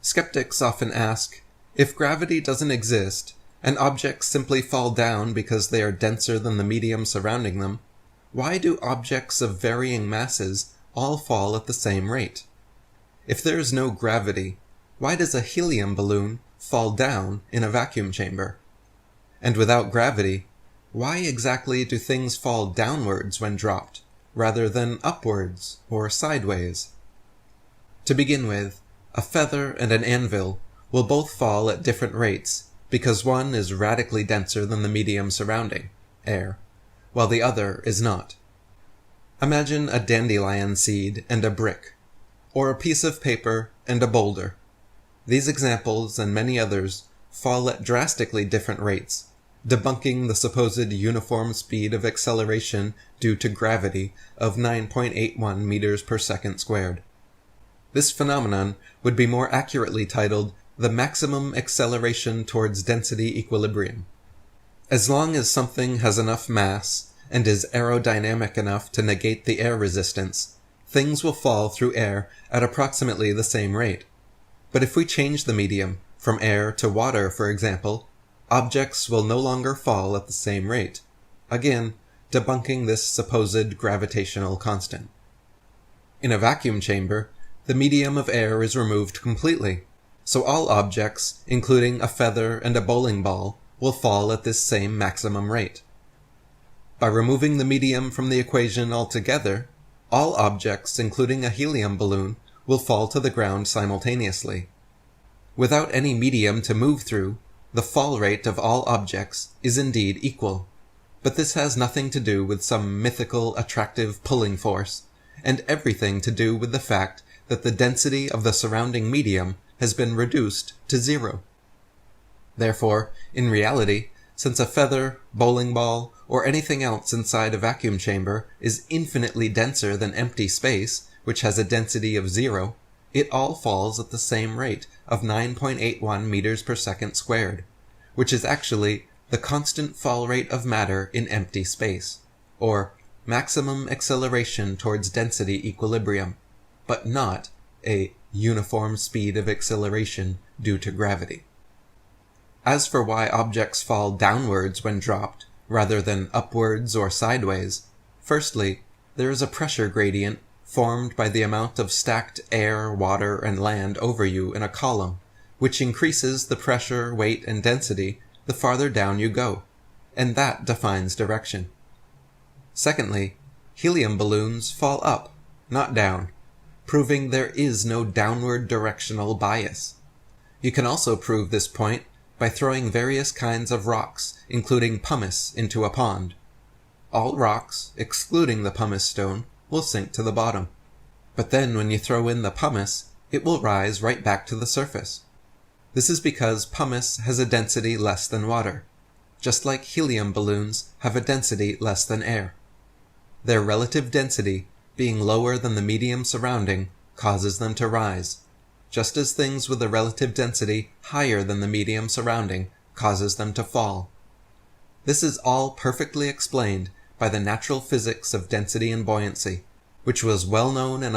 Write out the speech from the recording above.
Skeptics often ask, if gravity doesn't exist, and objects simply fall down because they are denser than the medium surrounding them, why do objects of varying masses all fall at the same rate? If there is no gravity, why does a helium balloon fall down in a vacuum chamber? And without gravity, why exactly do things fall downwards when dropped, rather than upwards or sideways? To begin with, a feather and an anvil will both fall at different rates because one is radically denser than the medium surrounding, air, while the other is not. Imagine a dandelion seed and a brick, or a piece of paper and a boulder. These examples and many others fall at drastically different rates, debunking the supposed uniform speed of acceleration due to gravity of 9.81 meters per second squared. This phenomenon would be more accurately titled the maximum acceleration towards density equilibrium. As long as something has enough mass and is aerodynamic enough to negate the air resistance, things will fall through air at approximately the same rate. But if we change the medium, from air to water for example, objects will no longer fall at the same rate, again debunking this supposed gravitational constant. In a vacuum chamber, the medium of air is removed completely, so all objects, including a feather and a bowling ball, will fall at this same maximum rate. By removing the medium from the equation altogether, all objects, including a helium balloon, will fall to the ground simultaneously. Without any medium to move through, the fall rate of all objects is indeed equal, but this has nothing to do with some mythical attractive pulling force, and everything to do with the fact that the density of the surrounding medium has been reduced to zero. Therefore, in reality, since a feather, bowling ball, or anything else inside a vacuum chamber is infinitely denser than empty space, which has a density of zero, it all falls at the same rate of 9.81 meters per second squared, which is actually the constant fall rate of matter in empty space, or maximum acceleration towards density equilibrium, but not a uniform speed of acceleration due to gravity. As for why objects fall downwards when dropped, rather than upwards or sideways, firstly, there is a pressure gradient formed by the amount of stacked air, water, and land over you in a column, which increases the pressure, weight, and density the farther down you go, and that defines direction. Secondly, helium balloons fall up, not down, proving there is no downward directional bias. You can also prove this point by throwing various kinds of rocks, including pumice, into a pond. All rocks, excluding the pumice stone, will sink to the bottom. But then when you throw in the pumice, it will rise right back to the surface. This is because pumice has a density less than water, just like helium balloons have a density less than air. Their relative density, being lower than the medium surrounding, causes them to rise, just as things with a relative density higher than the medium surrounding causes them to fall. This is all perfectly explained by the natural physics of density and buoyancy, which was well known and